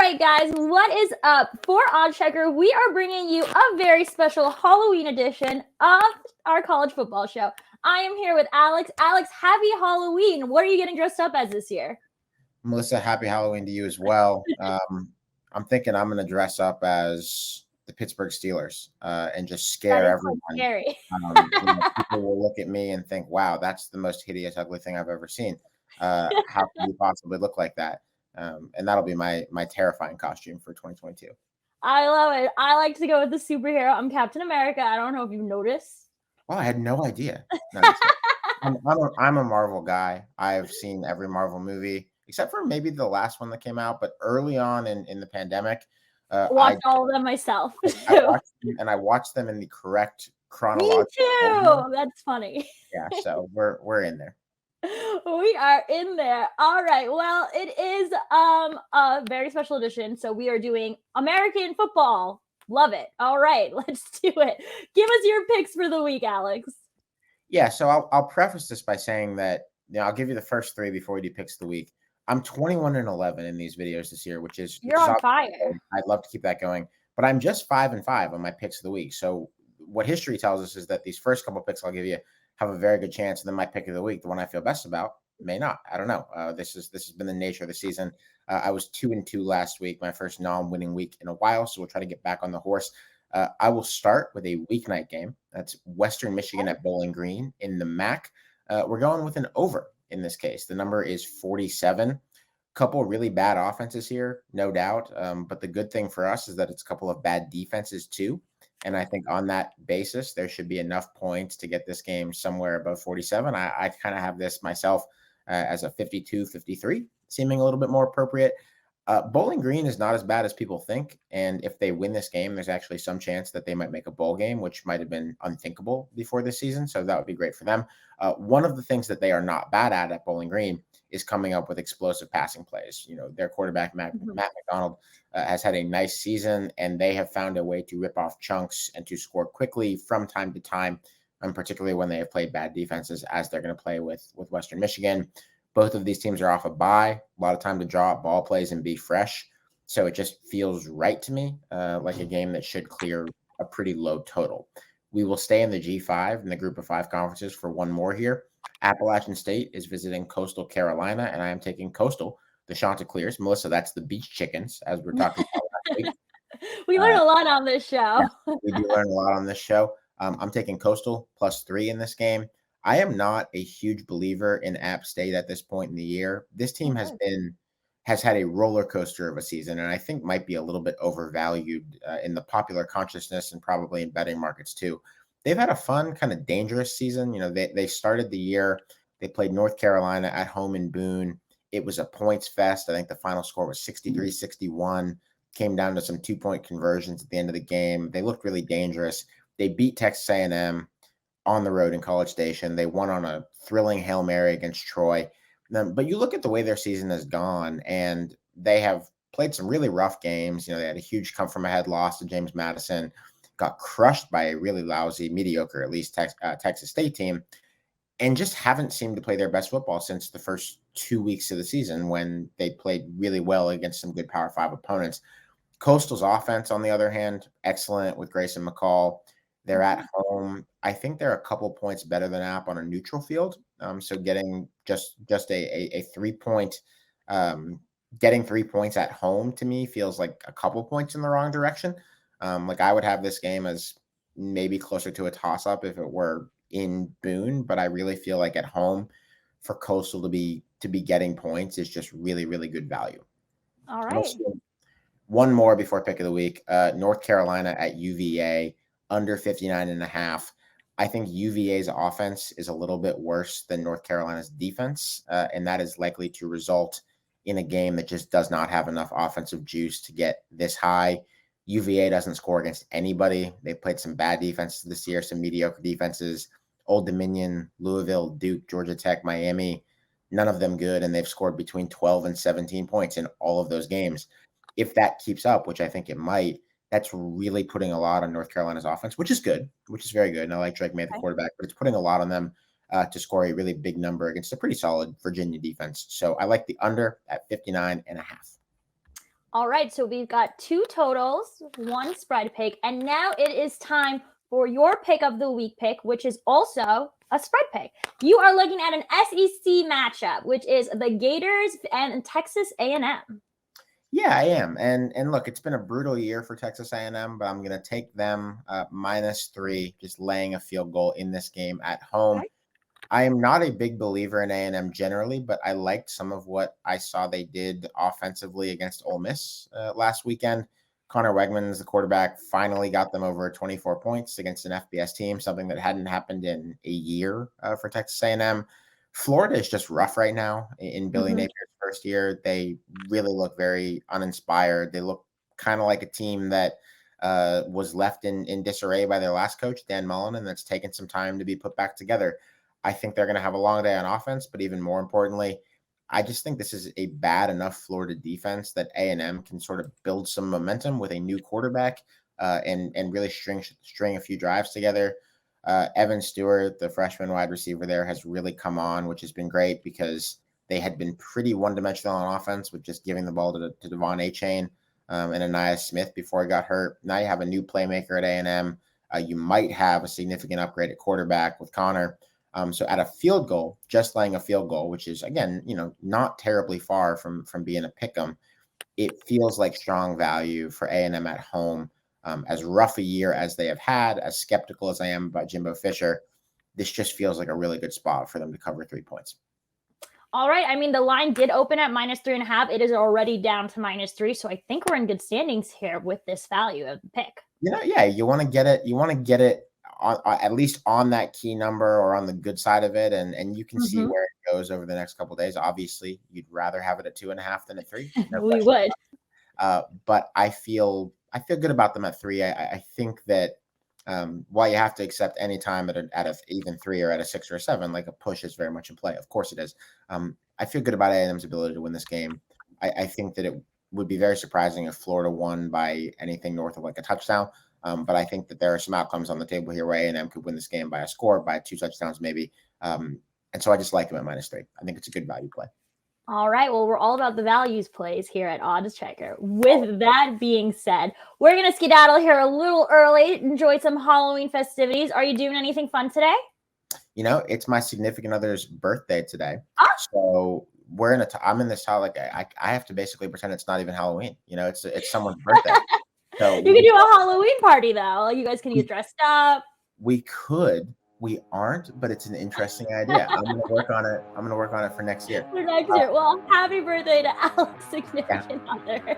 right, guys, what is up? For OddsChecker, we are bringing you a very special Halloween edition of our college football show. I am here with Alex. Alex, happy Halloween. What are you getting dressed up as this year? Melissa, happy Halloween to you as well. I'm thinking I'm going to dress up as the Pittsburgh Steelers and just scare everyone. Scary. People will look at me and think, wow, that's the most hideous, ugly thing I've ever seen. How can you possibly look like that? And that'll be my terrifying costume for 2022. I love it. I like to go with the superhero. I'm Captain America. I don't know if you've noticed. Well, I had no idea. No, I'm a Marvel guy. I've seen every Marvel movie except for maybe the last one that came out. But early on in the pandemic, I watched all of them myself. I watched them in the correct chronological. Me too. That's funny. Yeah, so we're in there. We are in there. All right. Well, it is a very special edition. So we are doing American football. Love it. All right, let's do it. Give us your picks for the week, Alex. Yeah, so I'll preface this by saying that I'll give you the first three before we do picks of the week. I'm 21-11 in these videos this year, which is on fire. I'd love to keep that going, but I'm just 5-5 on my picks of the week. So what history tells us is that these first couple picks I'll give you have a very good chance, and then my pick of the week, the one I feel best about, may not. I don't know. This has been the nature of the season. I was 2-2 last week, my first non-winning week in a while, so we'll try to get back on the horse. I will start with a weeknight game. That's Western Michigan at Bowling Green in the MAC. We're going with an over in this case. The number is 47. Couple really bad offenses here, no doubt. But the good thing for us is that it's a couple of bad defenses too. And I think on that basis, there should be enough points to get this game somewhere above 47. I kind of have this myself as a 52-53, seeming a little bit more appropriate. Bowling Green is not as bad as people think. And if they win this game, there's actually some chance that they might make a bowl game, which might have been unthinkable before this season. So that would be great for them. One of the things that they are not bad at Bowling Green is coming up with explosive passing plays. Their quarterback, Matt McDonald, has had a nice season, and they have found a way to rip off chunks and to score quickly from time to time, particularly when they have played bad defenses, as they're going to play with Western Michigan. Both of these teams are off a bye, a lot of time to draw up ball plays and be fresh. So it just feels right to me, like a game that should clear a pretty low total. We will stay in the G5 in the group of 5 conferences for one more here. Appalachian State is visiting Coastal Carolina, and I am taking Coastal, the Chanticleers. Melissa, that's the Beach Chickens, as we're talking about last week. We learn a lot on this show. Yeah, we do learn a lot on this show. I'm taking Coastal +3 in this game. I am not a huge believer in App State at this point in the year. This team has had a roller coaster of a season, and I think might be a little bit overvalued in the popular consciousness and probably in betting markets too. They've had a fun, kind of dangerous season. They started the year, they played North Carolina at home in Boone. It was a points fest. I think the final score was 63-61. Came down to some 2-point conversions at the end of the game. They looked really dangerous. They beat Texas A&M on the road in College Station. They won on a thrilling Hail Mary against Troy. But you look at the way their season has gone, and they have played some really rough games. They had a huge come-from-ahead loss to James Madison, got crushed by a really lousy, mediocre, at least Texas State team, and just haven't seemed to play their best football since the first 2 weeks of the season when they played really well against some good Power 5 opponents. Coastal's offense, on the other hand, excellent with Grayson McCall. They're at home. I think they're a couple points better than App on a neutral field. So getting just a 3-point, getting 3 points at home to me feels like a couple points in the wrong direction. I would have this game as maybe closer to a toss-up if it were in Boone, but I really feel like at home for Coastal to be getting points is just really, really good value. All right. One more before pick of the week. North Carolina at UVA. Under 59.5. I think UVA's offense is a little bit worse than North Carolina's defense, and that is likely to result in a game that just does not have enough offensive juice to get this high. UVA doesn't score against anybody. They played some bad defenses this year, some mediocre defenses. Old Dominion, Louisville, Duke, Georgia Tech, Miami, none of them good, and they've scored between 12 and 17 points in all of those games. If that keeps up, which I think it might, that's really putting a lot on North Carolina's offense, which is good, which is very good. And I like Drake May, the quarterback, but it's putting a lot on them to score a really big number against a pretty solid Virginia defense. So I like the under at 59.5. All right, so we've got 2 totals, 1 spread pick, and now it is time for your pick of the week pick, which is also a spread pick. You are looking at an SEC matchup, which is the Gators and Texas A&M. Yeah, I am. And look, it's been a brutal year for Texas A&M, but I'm going to take them -3, just laying a field goal in this game at home. Okay. I am not a big believer in A&M generally, but I liked some of what I saw they did offensively against Ole Miss last weekend. Connor Wegmans, the quarterback, finally got them over 24 points against an FBS team, something that hadn't happened in a year for Texas A&M. Florida is just rough right now in Billy Napier's first year. They really look very uninspired. They look kind of like a team that was left in disarray by their last coach, Dan Mullen, and that's taken some time to be put back together. I think they're going to have a long day on offense, but even more importantly, I just think this is a bad enough Florida defense that A&M can sort of build some momentum with a new quarterback and really string a few drives together. Evan Stewart, the freshman wide receiver there, has really come on, which has been great because they had been pretty one-dimensional on offense with just giving the ball to Devon Achane and Aniyah Smith before he got hurt. Now you have a new playmaker at A&M. You might have a significant upgrade at quarterback with Connor. So at a field goal, just laying a field goal, which is, again, not terribly far from being a pick 'em, it feels like strong value for A&M at home. As rough a year as they have had, as skeptical as I am about Jimbo Fisher, this just feels like a really good spot for them to cover 3 points. All right. I mean, the line did open at -3.5. It is already down to -3. So I think we're in good standings here with this value of the pick. Yeah, you want to get it. You want to get it at least on that key number or on the good side of it, and you can see where it goes over the next couple of days. Obviously, you'd rather have it at 2.5 than at 3. No We would. but I feel good about them at 3. I think that while you have to accept any time at a even 3 or at a 6 or a 7, like a push is very much in play. Of course it is. I feel good about A&M's ability to win this game. I think that it would be very surprising if Florida won by anything north of like a touchdown. But I think that there are some outcomes on the table here where A&M could win this game by a score, by 2 touchdowns maybe. And so I just like them at -3. I think it's a good value play. All right. Well, we're all about the values plays here at OddsChecker. With that being said, we're going to skedaddle here a little early, enjoy some Halloween festivities. Are you doing anything fun today? It's my significant other's birthday today. Ah. So I'm in this like I have to basically pretend it's not even Halloween. It's someone's birthday. So you can do a Halloween party though. You guys can get dressed up. We could. We aren't, but it's an interesting idea. I'm going to work on it. I'm going to work on it for next year. For next year. Well, happy birthday to Alex's significant other.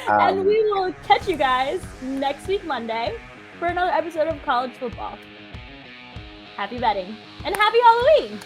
And we will catch you guys next week, Monday, for another episode of College Football. Happy betting and happy Halloween.